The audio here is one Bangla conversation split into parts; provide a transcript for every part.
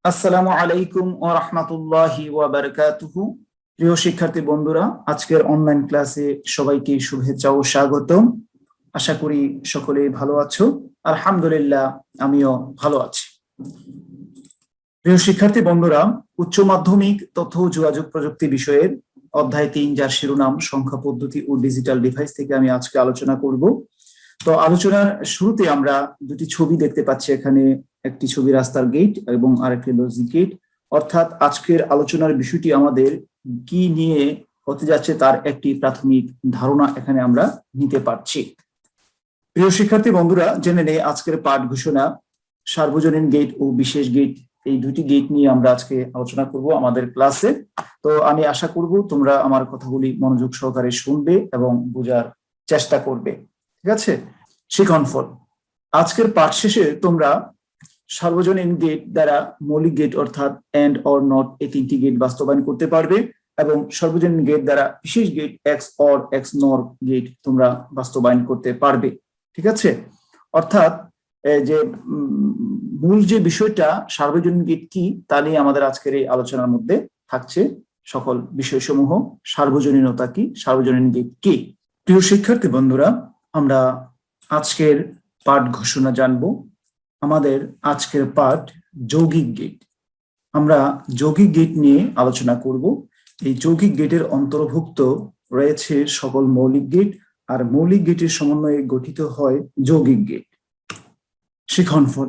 আসসালামু আলাইকুম ওয়া রাহমাতুল্লাহি ওয়া বারাকাতুহু। প্রিয় শিক্ষার্থী বন্ধুরা, আজকের অনলাইন ক্লাসে সবাইকে শুভেচ্ছা ও স্বাগতম। আশা করি সকলেই ভালো আছো। আলহামদুলিল্লাহ, আমিও ভালো আছি। প্রিয় শিক্ষার্থী বন্ধুরা, উচ্চ মাধ্যমিক তথ্য ও যোগাযোগ প্রযুক্তি বিষয়ের অধ্যায় ৩, যার শিরোনাম সংখ্যা পদ্ধতি ও ডিজিটাল ডিভাইস থেকে আমি আজকে আলোচনা করব। তো আলোচনার শুরুতে আমরা দুটি ছবি দেখতে পাচ্ছি। এখানে একটি ছবি রাস্তার গেট এবং আরেকটি লজিক গেট। অর্থাৎ আজকের আলোচনার বিষয়টি আমাদের কি নিয়ে হতে যাচ্ছে তার একটি প্রাথমিক ধারণা এখানে আমরা নিতে পারছি। প্রিয় শিক্ষার্থী বন্ধুরা, জেনে নেই আজকের পাঠ ঘোষণা। সার্বজনীন গেট ও বিশেষ গেট, এই দুটি গেট নিয়ে আমরা আজকে আলোচনা করব আমাদের ক্লাসে। তো আমি আশা করব তোমরা আমার কথাগুলি মনোযোগ সহকারে শুনবে এবং বোঝার চেষ্টা করবে। ঠিক আছে? শিখন ফল, আজকের পাঠ শেষে তোমরা সার্বজনীন গেট দ্বারা মৌলিক গেট অর্থাৎ এন্ড অর নট এই তিনটি গেট বাস্তবায়ন করতে পারবে এবং সর্বজনীন গেট দ্বারা বিশেষ গেট এক্স অর এক্স নর গেট তোমরা বাস্তবায়ন করতে পারবে। ঠিক আছে? অর্থাৎ যে মূল যে বিষয়টা সার্বজনীন গেট কি তা নিয়ে আমাদের আজকের এই আলোচনার মধ্যে থাকছে সকল বিষয়সমূহ। সার্বজনীনতা কি, সার্বজনীন গেট কি। প্রিয় শিক্ষার্থী বন্ধুরা, আমরা আজকের পাঠ ঘোষণা জানবো। আমাদের আজকের পাঠ যৌগিক গেট। আমরা যৌগিক গেট নিয়ে আলোচনা করব। এই যৌগিক গেটের অন্তর্ভুক্ত রয়েছে সকল মৌলিক গেট, আর মৌলিক গেটের সমন্বয়ে গঠিত হয় যৌগিক গেট। শিক্ষণফল,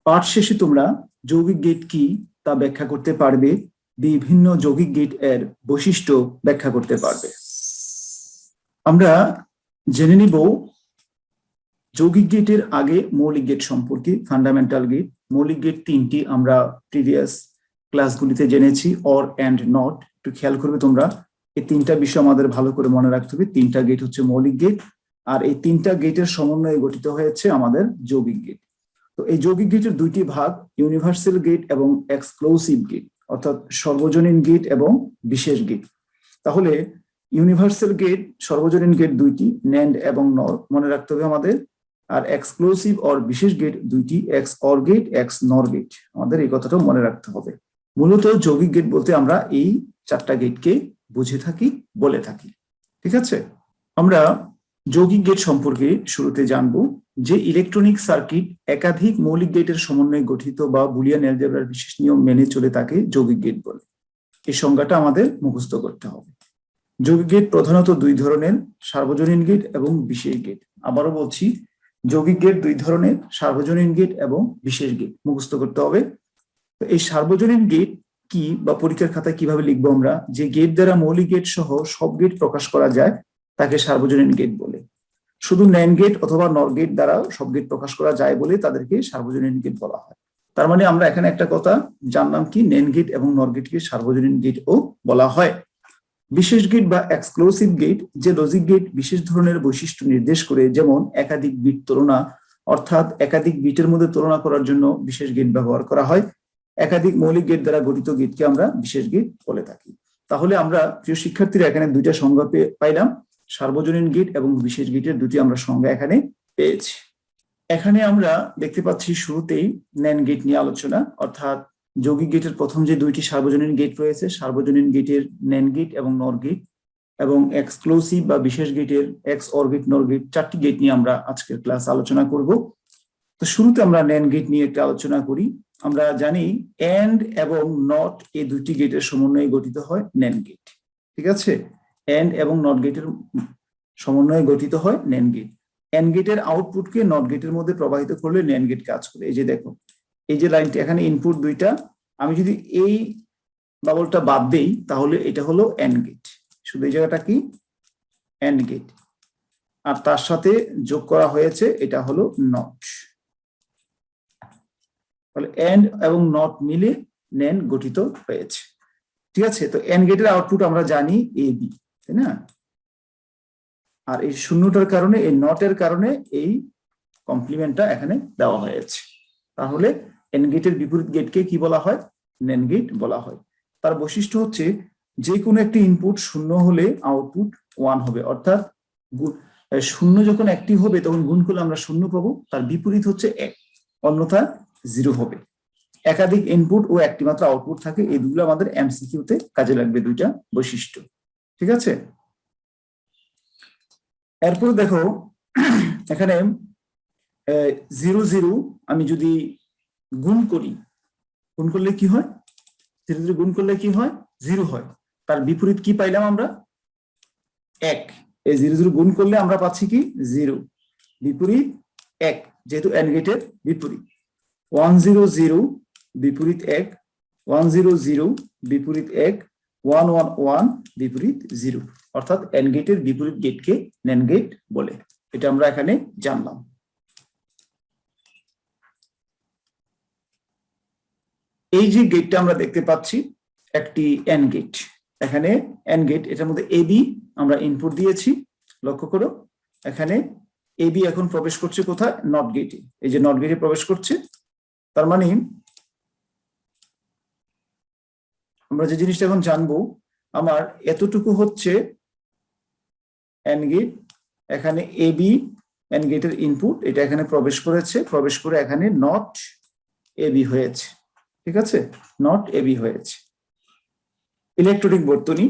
পাঠ শেষে তোমরা যৌগিক গেট কি তা ব্যাখ্যা করতে পারবে, বিভিন্ন যৌগিক গেট এর বৈশিষ্ট্য ব্যাখ্যা করতে পারবে। আমরা জেনে নিব যৌগিক গেটের আগে মৌলিক গেট সম্পর্কে। ফান্ডামেন্টাল গেট, মৌলিক গেট তিনটি আমরা প্রিভিয়াস ক্লাসগুলিতে জেনেছি, অর এন্ড নট। একটু খেয়াল করবে তোমরা, এই তিনটা বিষয় আমাদের ভালো করে মনে রাখতে হবে। তিনটা গেট হচ্ছে মৌলিক গেট, আর এই তিনটা গেটের সমন্বয়ে গঠিত হয়েছে আমাদের যৌগিক গেট। তো এই যৌগিক গেটের দুইটি ভাগ, ইউনিভার্সাল গেট এবং এক্সক্লুসিভ গেট, অর্থাৎ সর্বজনীন গেট এবং বিশেষ গেট। তাহলে ইউনিভার্সাল গেট, সর্বজনীন গেট দুইটি, ন্যান্ড এবং নর মনে রাখতে হবে আমাদের। আর এক্সক্লুসিভ অর বিশেষ গেট দুইটি, এক্স অর গেট, এক্স নর গেট। আমাদের এই কথাটাও মনে রাখতে হবে। মূলত যৌগিক গেট বলতে আমরা এই চারটা গেটকে বুঝে থাকি, বলে থাকি। ঠিক আছে? আমরা যৌগিক গেট সম্পর্কে শুরুতে জানবো। যে ইলেকট্রনিক সার্কিট একাধিক মৌলিক গেটের সমন্বয়ে গঠিত বা বুলিয়ান অ্যালজেব্রার বিশেষ নিয়ম মেনে চলে তাকে যৌগিক গেট বলে। এই সংজ্ঞাটা আমাদের মুখস্থ করতে হবে। যৌগিক গেট প্রধানত দুই ধরনের, সার্বজনীন গেট এবং বিশেষ গেট। আবারও বলছি, যৌগিক গেট দুই ধরনের, সার্বজনীন গেট এবং বিশেষ গেট মুখস্থ করতে হবে। এই সার্বজনীন গেট কি বা পরীক্ষার খাতায় কিভাবে লিখবো আমরা? যে গেট দ্বারা মৌলিক গেট সহ সব গেট প্রকাশ করা যায় তাকে সার্বজনীন গেট বলে। শুধু ন্যান্ড গেট অথবা নর গেট দ্বারা সব গেট প্রকাশ করা যায় বলে তাদেরকে সার্বজনীন গেট বলা হয়। তার মানে আমরা এখানে একটা কথা জানলাম কি, ন্যান্ড গেট এবং নর গেটকে সার্বজনীন গেট ও বলা হয়। বিশেষ গেট বা এক্সক্লুসিভ গেট, যে লজিক গেট বিশেষ ধরনের বৈশিষ্ট্য নির্দেশ করে, যেমন একাধিক বিট তুলনা, অর্থাৎ একাধিক বিটের মধ্যে তুলনা করার জন্য বিশেষ গেট ব্যবহার করা হয়। একাধিক মৌলিক গেট দ্বারা গঠিত গেটকে আমরা বিশেষ গেট বলে থাকি। তাহলে আমরা প্রিয় শিক্ষার্থীরা এখানে দুইটা সংজ্ঞা পাইলাম, সার্বজনীন গেট এবং বিশেষ গেটের দুটি আমরা সংজ্ঞা এখানে পেয়েছি। এখানে আমরা দেখতে পাচ্ছি শুরুতেই ন্যান্ড গেট নিয়ে আলোচনা, অর্থাৎ যৌগিক গেটের প্রথম যে দুইটি সার্বজনীন গেট রয়েছে, সার্বজনীন গেটের ন্যান্ড গেট এবং নর গেট, এবং এক্সক্লুসিভ বা বিশেষ গেটের এক্স অর গেট, নর গেট, চারটি গেট নিয়ে আমরা আজকের ক্লাস আলোচনা করব। তো শুরুতে আমরা ন্যান্ড গেট নিয়ে একটা আলোচনা করি। আমরা জানি এন্ড এবং নট এই দুটি গেটের সমন্বয়ে গঠিত হয় ন্যান্ড গেট। ঠিক আছে? এন্ড এবং নট গেটের সমন্বয়ে গঠিত হয় ন্যান্ড গেট। এন্ড গেটের আউটপুটকে নট গেটের মধ্যে প্রবাহিত করলে ন্যান্ড গেট কাজ করে। এই যে দেখো, এই যে লাইনটি এখানে ইনপুট দুইটা, আমি যদি এই বাবলটা বাদ দেই তাহলে এটা হলো এন্ড গেট। শুধু এই জায়গাটা কি, এন্ড গেট, আর তার সাথে যোগ করা হয়েছে এটা হলো নট। তাহলে এন্ড এবং নট মিলে ন্যান্ড গঠিত হয়েছে। ঠিক আছে? তো এন্ড গেটের আউটপুট আমরা জানি এ বি, তাই না? আর এই শূন্যটার কারণে, এই নটের কারণে এই কমপ্লিমেন্টটা এখানে দেওয়া হয়েছে। তাহলে এন্ড গেটের বিপরীত গেটকে কি বলা হয়? ন্যান্ড গেট বলা হয়। তার বৈশিষ্ট্য হচ্ছে যে কোনো একটি ইনপুট শূন্য হলে আউটপুট 1 হবে, অর্থাৎ শূন্য যখন একটি হবে তখন গুণ করলে আমরা শূন্য পাবো, তার বিপরীত হচ্ছে 1, অন্যথা 0 হবে। একাধিক ইনপুট ও একটি মাত্র আউটপুট থাকে, এই দুগুলো আমাদের এমসিকিউতে কাজে লাগবে, দুইটা বৈশিষ্ট্য। ঠিক আছে, এরপর দেখো এখানে 0 0 আমি যদি গুণ করি, গুণ করলে কি হয়, 0 0 গুণ করলে কি হয়, 0 হয়। তার বিপরীত কি পাইলাম আমরা, 1। এই 0 0 গুণ করলে আমরা পাচ্ছি কি 0, বিপরীত 1, যেহেতু এন্ড গেটের বিপরীত। 1 0 0 বিপরীত 1, 1 0 0 বিপরীত 1, 1 1 1 বিপরীত 0, অর্থাৎ এন্ড গেটের বিপরীত গেটকে ন্যান্ড গেট বলে। এটা আমরা এখানে জানলাম। এই যে গেটটা আমরা দেখতে পাচ্ছি একটি এন্ড গেট, এখানে এন্ড গেট, এটার মধ্যে এবি আমরা ইনপুট দিয়েছি, লক্ষ্য করো এখানে এবি এখন প্রবেশ করছে কোথায়, নট গেটে, এই যে নট গেটে প্রবেশ করছে। তার মানে আমরা যে জিনিসটা এখন জানবো, আমার এতটুকু হচ্ছে এন্ড গেট, এখানে এবি এন্ড গেটের ইনপুট, এটা এখানে প্রবেশ করেছে, প্রবেশ করে এখানে নট এবি হয়েছে। ঠিক আছে, নট এবি হয়েছে। ইলেকট্রনিক বর্তনী,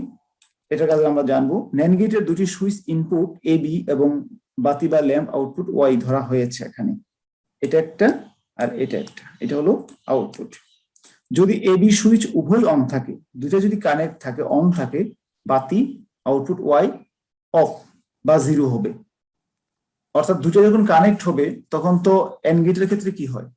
এটার কাছে আমরা জানবো ন্যান্ড গেটের দুটি সুইচ ইনপুট এবি এবং বাতি বা ল্যাম্প আউটপুট ওয়াই ধরা হয়েছে এখানে, এটা একটা আর এটা একটা, এটা হলো আউটপুট। যদি এবি সুইচ উভয় অন থাকে, দুইটা যদি কানেক্ট থাকে, অন থাকে, বাতি আউটপুট ওয়াই অফ বা 0 হবে। অর্থাৎ দুটো যখন কানেক্ট হবে তখন তো এন্ড গেটের ক্ষেত্রে কি হয়,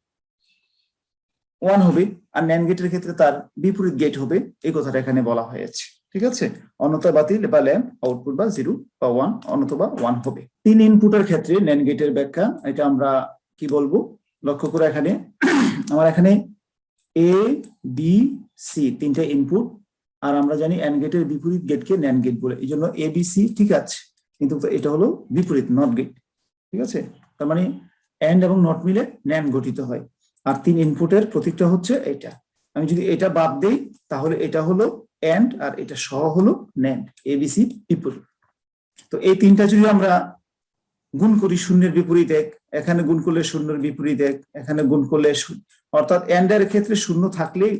1 হবে, আর ন্যান্ড গেটের ক্ষেত্রে তার বিপরীত গেট হবে, এই কথাটা এখানে বলা হয়েছে। ঠিক আছে, অন্যথা বাতি বা ল্যাম্প আউটপুট বা 0 বা 1, অন্যথা 1 হবে। 3 ইনপুটের ক্ষেত্রে ন্যান্ড গেটের ব্যাখ্যা, এটা আমরা কি বলবো, লক্ষ্য করে এখানে আমার এখানে এ বি সি তিনটা ইনপুট, আর আমরা জানি এন্ড গেটের বিপরীত গেটকে ন্যান্ড গেট বলে, এই জন্য এ বি সি ঠিক আছে, কিন্তু এটা হলো বিপরীত, নট গেট। ঠিক আছে, তার মানে এন্ড এবং নট মিলে ন্যান্ড গঠিত হয়। আর 3 ইনপুটের প্রতীকটা হচ্ছে এটা, আমি যদি এটা বাদ দেই তাহলে এটা হলো এন্ড আর এটা সহ হলো ন্যান্ড, এবিসি বিপরীত। তো এই তিনটা যদি আমরা গুণ করি, শূন্যের বিপরীত 1, এখানে গুণ করলে শূন্যের বিপরীত 1, এখানে গুণ করলে, অর্থাৎ এন্ড এর ক্ষেত্রে শূন্য থাকলেই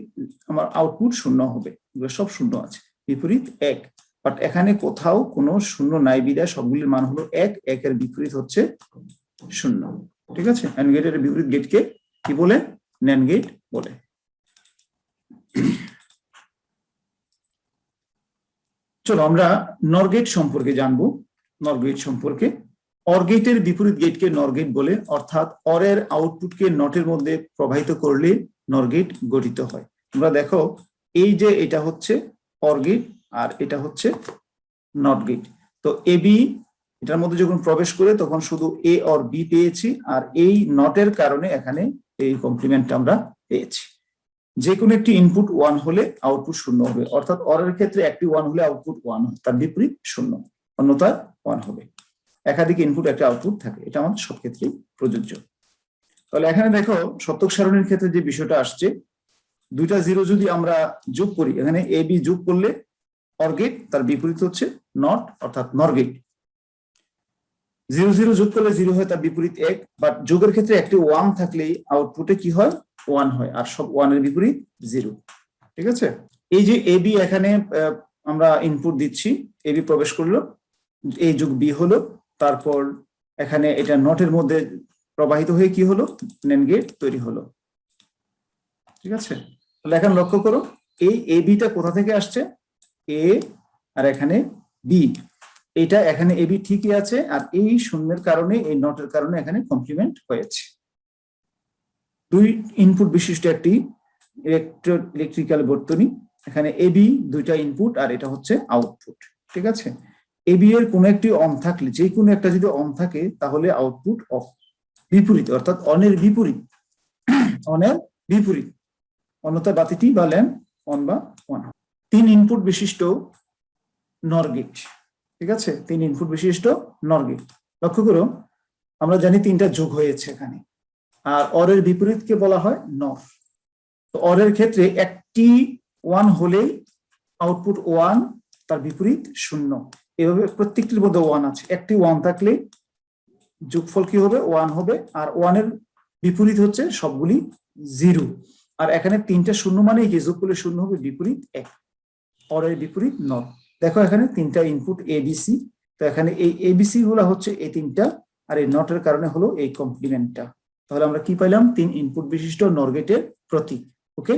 আমার আউটপুট শূন্য হবে, এগুলো সব শূন্য আছে, বিপরীত 1। বাট এখানে কোথাও কোনো শূন্য নাই বিদায় সবগুলির মান হলো 1, 1 এর বিপরীত হচ্ছে শূন্য। ঠিক আছে, এন্ড গেটের বিপরীত গেটকে কি বলে, ন্যান্ড গেট বলে। চলো আমরা নর গেট সম্পর্কে জানবো। নর গেট সম্পর্কে, অর গেটের বিপরীত গেটকে নর গেট বলে, অর্থাৎ অরের আউটপুটকে নটের মধ্যে প্রবাহিত করলে নর গেট গঠিত হয়। তোমরা দেখো এই যে এটা হচ্ছে অর গেট আর এটা হচ্ছে নট গেট। তো এ বি এটার মধ্যে যখন প্রবেশ করে তখন শুধু এ অর বি পেয়েছি, আর এই নটের কারণে এখানে এই কমপ্লিমেন্টটা আমরা পেয়েছি। যে কোনো একটি ইনপুট 1 হলে আউটপুট 0 হবে, অর্থাৎ অর এর ক্ষেত্রে একটি 1 হলে আউটপুট 1 হয়, তার বিপরীত 0, অন্যথা 1 হবে। একাধিক ইনপুট একটা আউটপুট থাকে, এটা আমাদের সব ক্ষেত্রেই প্রযোজ্য। তাহলে এখানে দেখো শতক সারণীর ক্ষেত্রে যে বিষয়টা আসছে, দুইটা 0 যদি আমরা যোগ করি, এখানে এ বি যোগ করলে অর গেট, তার বিপরীত হচ্ছে নট, অর্থাৎ নর গেট। 0 0 যোগ করলে 0 হয়, তার বিপরীত 1, বাট যোগের ক্ষেত্রে একটি 1 থাকলেই আউটপুটে কি হয়, 1 হয়, আর সব 1 এর বিপরীত 0। ঠিক আছে, এই যে এ বি এখানে আমরা ইনপুট দিচ্ছি, এ বি প্রবেশ করলো, এ যোগ বি হলো, তারপর এখানে এটা নটের মধ্যে প্রবাহিত হয়ে কি হলো, ন্যান্ড গেট তৈরি হলো। ঠিক আছে, তাহলে এখন লক্ষ্য করো এই এ বিটা কোথা থেকে আসছে, এ আর এখানে বি, এটা এখানে এ বি ঠিকই আছে, আর এই শূন্যের কারণে, এই নটের কারণে এখানে কমপ্লিমেন্ট হয়েছে। 2 ইনপুট বিশিষ্ট একটি ইলেকট্রিক্যাল বর্তনী, এখানে এ বি দুইটা ইনপুট আর এটা হচ্ছে আউটপুট। ঠিক আছে, এ বি এর কোনো একটি অন থাকলে, যে কোনো একটা যদি অন থাকে তাহলে আউটপুট অফ, বিপরীত, অর্থাৎ অনের বিপরীত, অনের বিপরীত, অন্যথা বাতিটি বা ল্যাম্প অন বা অন। 3 ইনপুট বিশিষ্ট নর গেট। ঠিক আছে, 3 ইনপুট বিশিষ্ট নর গেট, লক্ষ্য করো আমরা জানি 3টা যোগ হয়েছে এখানে, আর অরের বিপরীতকে বলা হয় নর। তো অরের ক্ষেত্রে একটি 1 হলেই আউটপুট 1, তার বিপরীত 0, এভাবে প্রত্যেকটির মধ্যে 1 আছে, একটি 1 থাকলে যোগফল কি হবে, 1 হবে, আর 1 এর বিপরীত হচ্ছে সবগুলি 0। আর এখানে তিনটা শূন্য মানে কি, যোগ করলে শূন্য হবে, বিপরীত এক, অরের বিপরীত নট। দেখো এখানে তিনটা ইনপুট এবিসি, তো এখানে এই এবিসি গুলা হচ্ছে এই তিনটা, আর এই নটের কারণে হলো এই কমপ্লিমেন্টটা। তাহলে আমরা কি পাইলাম, 3 ইনপুট বিশিষ্ট নর গেটের প্রতীক। ওকে,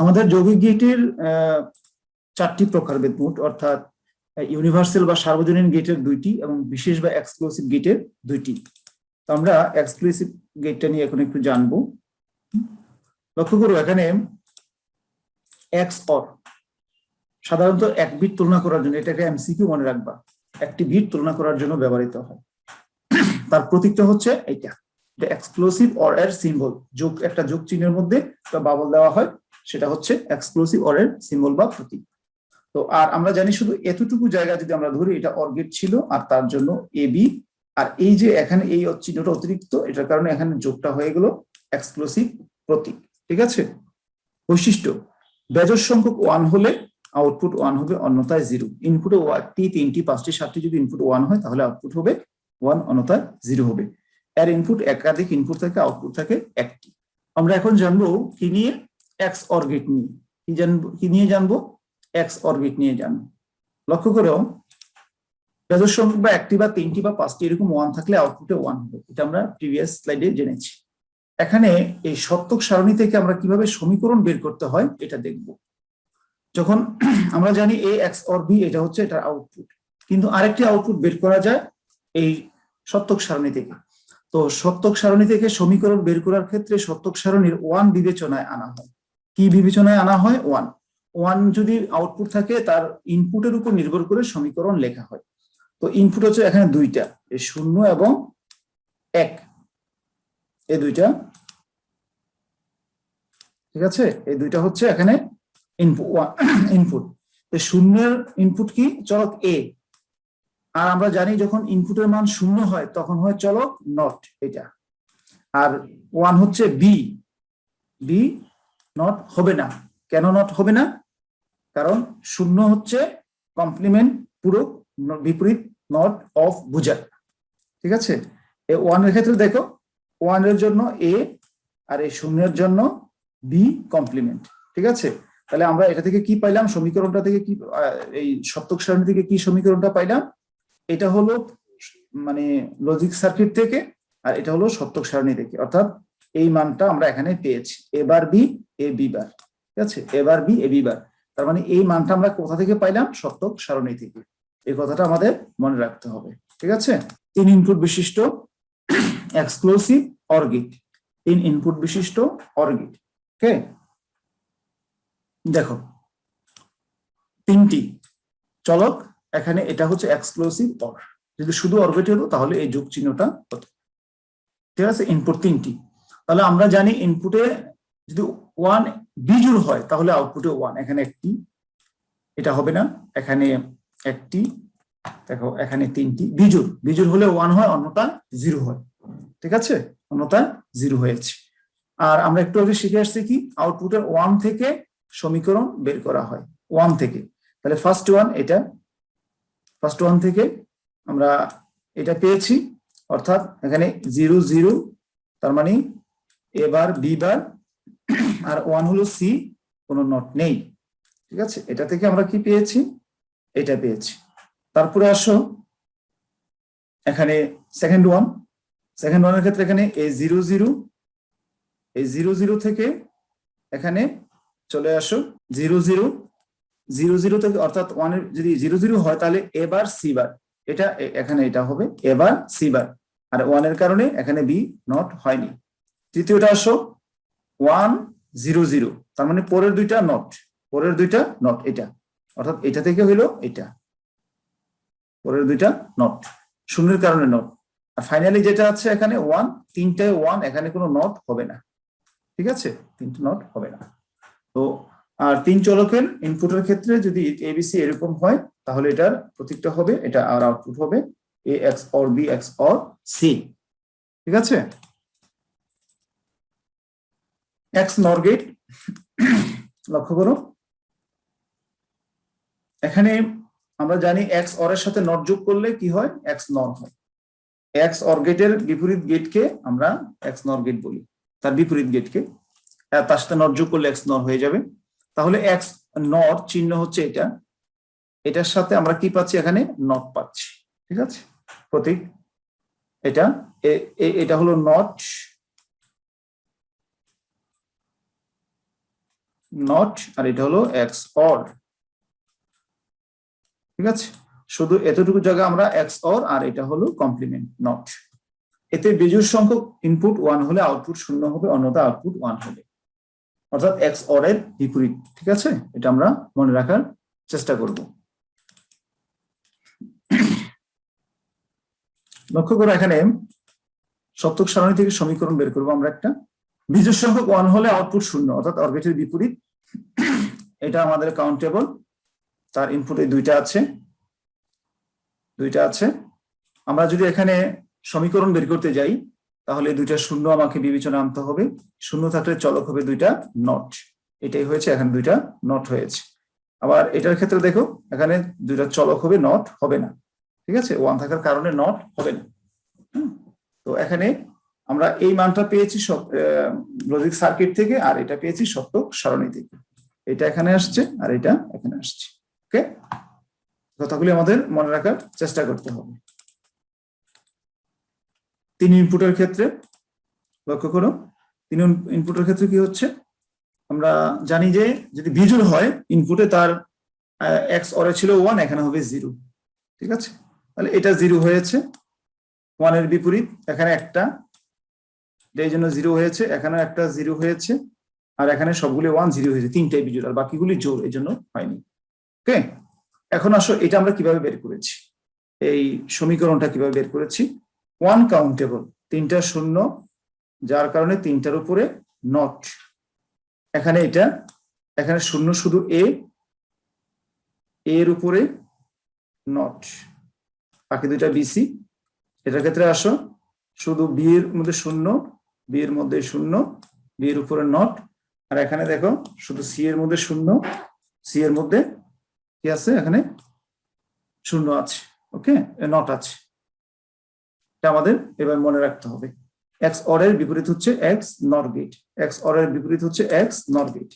আমাদের যৌগিক গেটের 4টি প্রকারভেদ মোট, অর্থাৎ ইউনিভার্সাল বা সার্বজনীন গেটের 2টি এবং বিশেষ বা এক্সক্লুসিভ গেটের 2টি। তো আমরা এক্সক্লুসিভ গেটটা নিয়ে এখন একটু জানবো। লক্ষ্য করো এখানে এক্স অর সাধারণত এক বিট তুলনা করার জন্য, এটাকে এমসিকিউ মনে রাখবা, একটি বিট তুলনা করার জন্য ব্যবহৃত হয়। তার প্রতীকটা হচ্ছে এটা এক্সক্লুসিভ অর এর সিম্বল, যোগ একটা যোগ চিহ্নের মধ্যে একটা বাবল দেওয়া হয়, সেটা হচ্ছে এক্সক্লুসিভ অর এর সিম্বল বা প্রতীক। তো আর আমরা জানি শুধু এতটুকু জায়গা যদি আমরা ধরি, এটা অর গেট ছিল আর তার জন্য এ বি, আর এই যে এখানে এই চিহ্নটা অতিরিক্ত, এটার কারণে এখানে যোগটা হয়ে গেল এক্সক্লুসিভ প্রতীক। ঠিক আছে, বৈশিষ্ট্য, বেজোড় সংখ্যক 1 হলে আউটপুট 1 হবে, অন্যথায় 0। ইনপুটে 1টি 3টি 5টি 7টি যদি ইনপুট 1 হয় তাহলে আউটপুট হবে 1, অন্যথায় 0 হবে। এর ইনপুট একাধিক ইনপুট থেকে আউটপুট থাকে একটি। আমরা এখন জানবো কি নিয়ে, এক্স অর গেট নিয়ে। কি নিয়ে জানবো, এক্স অর গেট নিয়ে জানবো। লক্ষ্য করো, বেজোড় সংখ্যক বা 1টি বা 3টি বা 5টি এরকম 1 থাকলে আউটপুটে 1 হবে, এটা আমরা প্রিভিয়াস স্লাইডে জেনেছি। এখানে এই সত্যক সারণী থেকে আমরা কিভাবে সমীকরণ বের করতে হয় এটা দেখব। যখন আমরা জানি এ এক্স অর বি, এটা হচ্ছে এটা আউটপুট, কিন্তু আরেকটি আউটপুট বের করা যায় এই সত্যক সারণী থেকে। তো সত্যক সারণী থেকে সমীকরণ বের করার ক্ষেত্রে সত্যক সারণীর 1 বিবেচনায় আনা হয়। কি বিবেচনায় আনা হয়, 1 যদি আউটপুট থাকে তার ইনপুটের উপর নির্ভর করে সমীকরণ লেখা হয়। তো ইনপুট হচ্ছে এখানে 2টা, এই 0 এবং 1, এই 2টা। ঠিক আছে, এই 2টা হচ্ছে এখানে ইনপুট। শূন্যের ইনপুট কি, চলক এ। আর আমরা জানি যখন ইনপুটের মান 0 হয় তখন হয় চলক নট, এটা। আর 1 হচ্ছে বি, বি নট হবে না। কেন নট হবে না, কারণ 0 হচ্ছে কমপ্লিমেন্ট, পূরক, বিপরীত নট অফ বুঝায়। ঠিক আছে, এই 1 এর ক্ষেত্রে দেখো 1 এর জন্য এ আর এই 0 এর জন্য বি কমপ্লিমেন্ট। ঠিক আছে, তাহলে আমরা এটা থেকে কি পাইলাম, সমীকরণটা থেকে কি, এই সত্যক সারণী থেকে কি সমীকরণটা পাইলাম, এটা হলো মানে লজিক সার্কিট থেকে, আর এটা হলো সত্যক সারণী থেকে, অর্থাৎ এই মানটা আমরা এখানে পেয়েছি, এ বার বি এ বি বার। ঠিক আছে, এ বার বি এ বি বার, তার মানে এই মানটা আমরা কোথা থেকে পাইলাম, সত্যক সারণী থেকে। এই কথাটা আমাদের মনে রাখতে হবে। ঠিক আছে, 3 ইনপুট বিশিষ্ট এক্সক্লুসিভ অর গেট, 3 ইনপুট বিশিষ্ট অর গেট। ওকে, দেখো 3টি চলক, এখানে এটা হচ্ছে এক্সক্লুসিভ অর, যদি শুধু অর গেট হতো তাহলে এই যোগ চিহ্নটা হতো। ঠিক আছে, ইনপুট 3টি, তাহলে আমরা জানি ইনপুটে যদি 1 বিজোড় হয় তাহলে আউটপুটে 1, এখানে একটি, এটা হবে না, এখানে একটি, দেখো এখানে 3টি বিজোড়, বিজোড় হলে 1 হয়, অন্যটা 0 হয়। ঠিক আছে, অন্যটা 0 হয়েছে। আর আমরা একটু আগে শিখে আসছি কি, আউটপুটের 1 থেকে সমীকরণ বের করা হয়, 1 থেকে। তাহলে ফার্স্ট 1, এটা ফার্স্ট 1 থেকে আমরা এটা পেয়েছি, অর্থাৎ এখানে 0 0, তার মানে এ বার বি বার, আর 1 হলো সি, কোনো নট নেই। ঠিক আছে, এটা থেকে আমরা কি পেয়েছি, এটা পেয়েছি। তারপরে আসো এখানে সেকেন্ড 1, সেকেন্ড 1 এর ক্ষেত্রে এখানে এই 0 0, এই 0 0 থেকে এখানে চলে আসো 0 0, 0 0 থেকে, অর্থাৎ 1 এর যদি 0 0 হয় তাহলে এ বার সি বার, এটা এখানে এটা হবে এ বার সি বার, আর 1 এর কারণে এখানে বি নট হয়নি। তৃতীয়টা আসো 1 0 0, তার মানে পরের 2টা নট, পরের 2টা নট, এটা অর্থাৎ এটা থেকে হইলো এটা, পরের 2টা নট, শূন্যের কারণে নট। আর ফাইনালি যেটা আছে এখানে 1, 3টায় 1, এখানে কোনো নট হবে না। ঠিক আছে, 3টে নট হবে না। তো আর 3 চলকের ইনপুটের ক্ষেত্রে যদি এবিসি এরকম হয় তাহলে এটার প্রতীকটা হবে এটা, আর আউটপুট হবে A XOR B XOR C. ঠিক আছে, এক্স নর গেট। লক্ষ্য করো এখানে আমরা জানি এক্স অর এর সাথে নট যোগ করলে কি হয়, এক্স নর হয়। এক্স অর গেটের বিপরীত গেটকে আমরা এক্স নর গেট বলি, তার বিপরীত গেটকে, তার সাথে নট যোগ করলে এক্স নর হয়ে যাবে। তাহলে এক্স নর চিহ্ন হচ্ছে এটা, এটার সাথে আমরা কি পাচ্ছি, এখানে নট পাচ্ছি, ঠিক আছে, প্রতীক এটা, এটা হলো নট, নট, আর এটা হলো এক্স অর, ঠিক আছে। শুধু এতটুকু জায়গা আমরা এক্স অর, আর এটা হলো কমপ্লিমেন্ট নট। এতে বিজোড় সংখ্যক ইনপুট 1 হলে আউটপুট 0 হবে, অন্যথা আউটপুট 1 হবে, অর্থাৎ এক্স অর এর বিপরীত, ঠিক আছে। এটা আমরা মনে রাখার চেষ্টা করব। লক্ষ্য করো এখানে সত্যক সারণী থেকে সমীকরণ বের করবো আমরা একটা। বিজোড় সংখ্যক 1 হলে আউটপুট 0, অর্থাৎ অর গেটের বিপরীত। এটা আমাদের কাউন্টেবল, তার ইনপুটে দুইটা আছে। আমরা যদি এখানে সমীকরণ বের করতে যাই তাহলে দুইটা শূন্য আমাকে বিবেচনা আনতে হবে, শূন্য থাকলে চলক হবে দুইটা নট, এটাই হয়েছে, এখানে দুইটা নট হয়েছে। আবার এটার ক্ষেত্রে দেখো এখানে দুইটা চলক হবে, নট হবে না, ঠিক আছে, 1 থাকার কারণে নট হবে না। তো এখানে আমরা এই মানটা পেয়েছি লজিক সার্কিট থেকে, আর এটা পেয়েছি সত্যক সারণী থেকে, এটা এখানে আসছে আর এটা এখানে আসছে। ওকে, কথাগুলি আমাদের মনে রাখার চেষ্টা করতে হবে। 3 ইনপুটের ক্ষেত্রে লক্ষ্য করো, 3 ইনপুটের ক্ষেত্রে কি হচ্ছে, আমরা জানি যে যদি বিজোড় হয় ইনপুটে, তার এক্স অরে ছিল 1, এখানে হবে 0, ঠিক আছে। তাহলে এটা 0 হয়েছে, 1 এর বিপরীত এখানে একটা, এই জন্য 0 হয়েছে, এখানে একটা 0 হয়েছে, আর এখানে সবগুলি 1 0 হয়েছে, 3টাই বিজোড়, আর বাকিগুলি জোড়, এই জন্য হয়নি। ওকে, এখন আসো এটা আমরা কিভাবে বের করেছি, এই সমীকরণটা কিভাবে বের করেছি। 1 কাউন্টেবল, 3টা শূন্য, যার কারণে 3টার উপরে নট, এখানে এটা, এখানে শূন্য শুধু এর উপরে নট, বাকি দুইটা বিসি। এটার ক্ষেত্রে আসো, শুধু বি এর মধ্যে শূন্য, বি এর মধ্যে শূন্য, বি এর উপরে নট, আর এখানে দেখো শুধু সি এর মধ্যে শূন্য, সি এর মধ্যে কি আছে, এখানে শূন্য আছে, ওকে, নট আছে। এটা আমাদের এবার মনে রাখতে হবে। এক্স অর এর বিপরীত হচ্ছে এক্স নর গেট, এক্স অর এর বিপরীত হচ্ছে এক্স নর গেট।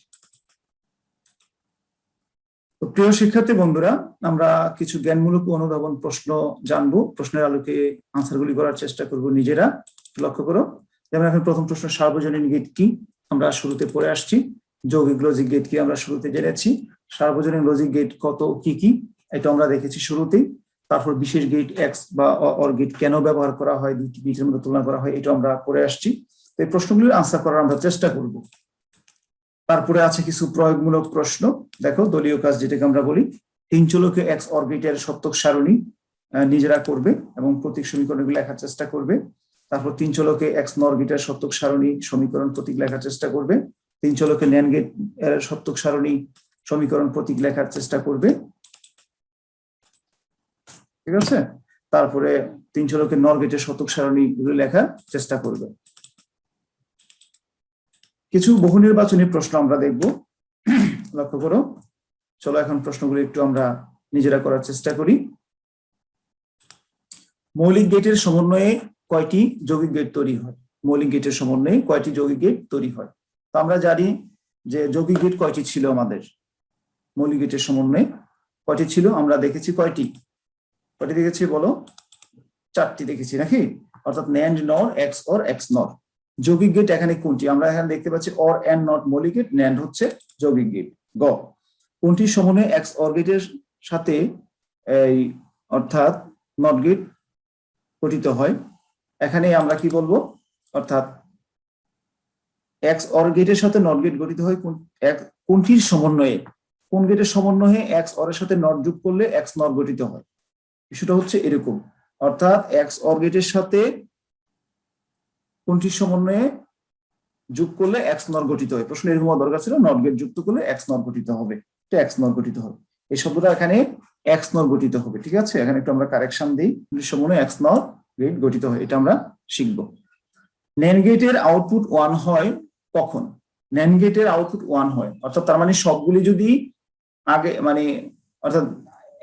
তো প্রিয় শিক্ষার্থী বন্ধুরা, আমরা কিছু জ্ঞানমূলক অনুধাবন প্রশ্ন জানবো, প্রশ্নের আলোকে আনসারগুলি করার চেষ্টা করব নিজেরা। লক্ষ্য করো, যেমন এখন প্রথম প্রশ্ন, সার্বজনীন গেট কি, আমরা শুরুতে পড়ে আসছি। যৌগিক লজিক গেট কি আমরা শুরুতে জেনেছি। সার্বজনীন লজিক গেট কত কি কি, এটা আমরা দেখেছি শুরুতেই। তারপর বিশেষ গেট এক্স বা অর গেট কেন ব্যবহার করা হয়, দুটি গেটের মধ্যে তুলনা করা হয়, এটা আমরা পড়ে আসছি। তো এই প্রশ্নগুলির আনসার করার আমরা চেষ্টা করব। তারপরে আছে কিছু প্রয়োগমূলক প্রশ্ন। দেখো, দলীয় কাজ যেটাকে আমরা বলি, 3 চলকে এক্স অর গেটের সত্যক সারণী নিজেরা করবে এবং প্রতীক সমীকরণগুলো লেখার চেষ্টা করবে। তারপর 3 চলকে এক্স নর গেটের সত্যক সারণী সমীকরণ প্রতীক লেখার চেষ্টা করবে। 3 চলকে ন্যান্ড গেট এর সত্যক সারণী সমীকরণ প্রতীক লেখার চেষ্টা করবে, ঠিক আছে। তারপরে 3 চলকে নর গেটের সত্যক সারণী গুলো লেখার চেষ্টা করবে। কিছু বহু নির্বাচনী প্রশ্ন আমরা দেখব, লক্ষ্য করো। চলো এখন প্রশ্নগুলো একটু আমরা নিজেরা করার চেষ্টা করি। মৌলিক গেটের সমন্বয়ে কয়টি যৌগিক গেট তৈরি হয়, মৌলিক গেটের সমন্বয়ে কয়টি যৌগিক গেট তৈরি হয়। তো আমরা জানি যে যৌগিক গেট কয়টি ছিল আমাদের, মৌলিক গেটের সমন্বয়ে কয়টি ছিল, আমরা দেখেছি কয়টি দেখেছি বলো, 4টি দেখেছি নাকি, অর্থাৎ ন্যান্ড নর, এক্স অর, এক্স নর। যৌগিক গেট এখানে কোনটি, আমরা এখানে দেখতে পাচ্ছি অর এন্ড নট মৌলিক গেট, ন্যান্ড হচ্ছে যৌগিক গেট। গ, কোনটির সমন্বয়ে এক্স অর গেটের সাথে এই অর্থাৎ নট গেট গঠিত হয়। এখানে আমরা কি বলবো, অর্থাৎ এক্স অর গেটের সাথে নট গেট গঠিত হয় কোনটির সমন্বয়ে, কোন গেটের সমন্বয়ে এক্স অর এর সাথে নট যোগ করলে এক্স নর গঠিত হয়। বিষয়টা হচ্ছে এরকম, অর্থাৎ এক্স অর গেটের সাথে কোনটির সমন্বয়ে যোগ করলে এক্স নর গঠিত হয়। প্রশ্ন এরকম দরকার ছিল, নট গেট যুক্ত করলে এক্স নর গঠিত হবে, এটা এক্স নর গঠিত হবে, এই শব্দটা এখানে এক্স নর গঠিত হবে, ঠিক আছে। এখানে একটু আমরা কারেকশন দিই, সমন্বয়ে এক্স নর গেট গঠিত হয়, এটা আমরা শিখব। ন্যান্ড গেটের আউটপুট 1 হয় কখন, ন্যান্ড গেটের আউটপুট 1 হয়, অর্থাৎ তার মানে সবগুলি যদি আগে মানে অর্থাৎ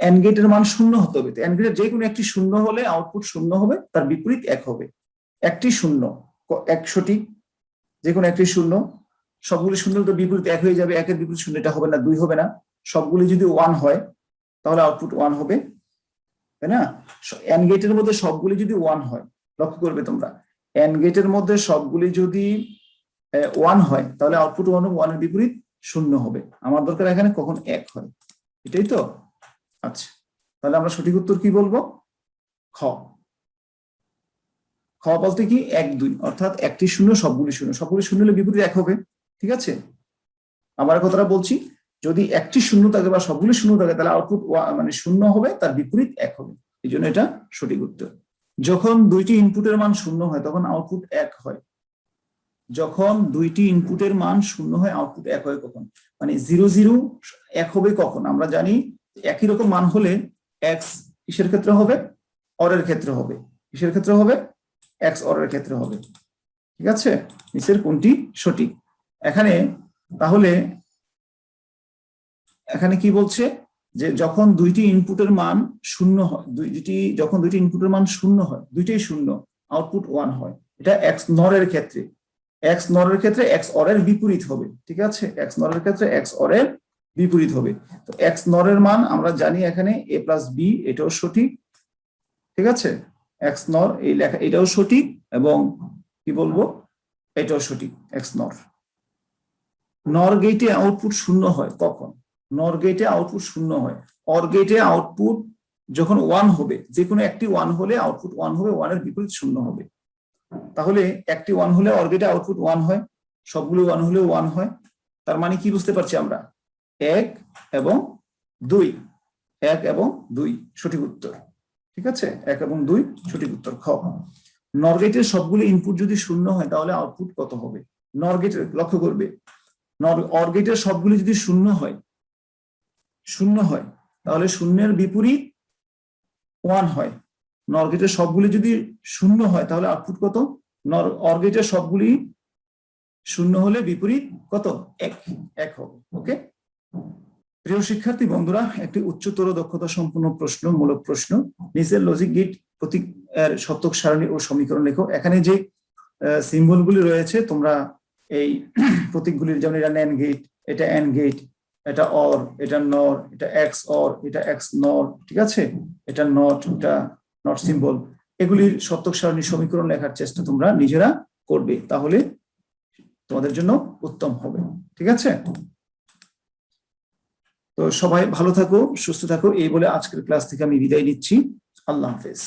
এন্ড গেটের মান শূন্য হতে হবে। এন্ড গেটের যে কোনো একটি শূন্য হলে আউটপুট শূন্য হবে, তার বিপরীত এক হবে। একটি শূন্য এক সঠিক, যে কোনো একটি শূন্য, সবগুলি শূন্য তো বিপরীত এক হয়ে যাবে, একের বিপরীত শূন্য, এটা হবে না, 2 হবে না। সবগুলি যদি 1 হয় তাহলে আউটপুট 1 হবে, তাই না? এন্ড গেটের মধ্যে সবগুলি যদি 1 হয়, লক্ষ্য করবে তোমরা, এন্ড গেটের মধ্যে সবগুলি যদি 1 হয় তাহলে আউটপুট 1 হবে, 1 এর বিপরীত শূন্য হবে। আমার দরকার এখানে কখন 1 হয়, এটাই তো। আচ্ছা, তাহলে আমরা সঠিক উত্তর কি বলবো? খ। খ বলতে কি 1 2, অর্থাৎ একটি শূন্য সবগুলি শূন্য, সবগুলি শূন্য হলে বিপরীত 1 হবে, ঠিক আছে? আবার কথাটা বলছি, যদি একটি শূন্য থাকে বা সবগুলি শূন্য থাকে তাহলে আউটপুট মানে শূন্য হবে, তার বিপরীত 1 হবে, এই জন্য এটা সঠিক উত্তর। যখন দুইটি ইনপুটের মান শূন্য হয় তখন আউটপুট 1 হয়। যখন দুইটি ইনপুটের মান শূন্য হয় আউটপুট 1 হয় কখন? মানে 0 0 1 হবে কখন? আমরা জানি একই রকম মান হলে এক্স কিসের ক্ষেত্রে হবে? অরের ক্ষেত্রে হবে। কিসের ক্ষেত্রে হবে? এক্স অরের ক্ষেত্রে হবে, ঠিক আছে? নিচের কোনটি সঠিক? এখানে তাহলে এখানে কি বলছে যে যখন দুইটি ইনপুটের মান শূন্য হয়, যখন দুইটি ইনপুটের মান শূন্য হয়, দুইটাই শূন্য, আউটপুট 1 হয়। এটা এক্স নরের ক্ষেত্রে। এক্স নরের ক্ষেত্রে এক্স অরের বিপরীত হবে, ঠিক আছে? এক্স নরের ক্ষেত্রে এক্স অরের বিপরীত হবে। তো এক্স নরের মান আমরা জানি এখানে a প্লাস বি, এটাও সঠিক, ঠিক আছে? এক্স নর এই লেখা, এটাও সঠিক, এবং কি বলবো, এটাও সঠিক। এক্স নর, নর গেটে আউটপুট শূন্য হয় কখন? নর গেটে আউটপুট শূন্য হয়, অর গেটে আউটপুট যখন 1 হবে, যে কোনো একটি 1 হলে আউটপুট 1 হবে, 1 এর বিপরীত শূন্য হবে। তাহলে একটি 1 হলে অর গেটে আউটপুট 1 হয়, সবগুলো 1 হলেও 1 হয়। তার মানে কি বুঝতে পারছি আমরা? 1 এবং 2, 1 এবং 2 সঠিক উত্তর, ঠিক আছে? 1 এবং 2 সঠিক উত্তর। খ, নর গেটের সবগুলো ইনপুট যদি শূন্য হয় তাহলে আউটপুট কত হবে? নর গেটের, লক্ষ্য করবে, অর গেটের সবগুলি যদি শূন্য হয়, তাহলে শূন্যের বিপরীত 1 হয়। নর গেটের সবগুলি যদি শূন্য হয় তাহলে আউটপুট কত? অর গেটের সবগুলি শূন্য হলে বিপরীত কত? 1 হবে। ওকে, প্রিয় শিক্ষার্থী বন্ধুরা, একটি উচ্চতর দক্ষতা সম্পন্ন প্রশ্নমূলক প্রশ্ন। নিচের লজিক গেট প্রতীক এর শতক সারণী ও সমীকরণ লেখো। এখানে যে সিম্বলগুলি রয়েছে তোমরা এই প্রতীকগুলির, যেমন এটা ন্যান্ড গেট, এটা এন্ড গেট, এটা অর, এটা নর, এটা এক্স অর, এটা এক্স নর, ঠিক আছে? এটা নট, এটা নট সিম্বল, এগুলির শতক সারণী সমীকরণ লেখার চেষ্টা তোমরা নিজেরা করবে, তাহলে তোমাদের জন্য উত্তম হবে, ঠিক আছে? তো সবাই ভালো থাকো, সুস্থ থাকো, এই বলে আজকের ক্লাস থেকে আমি বিদায় নিচ্ছি। আল্লাহ হাফেজ।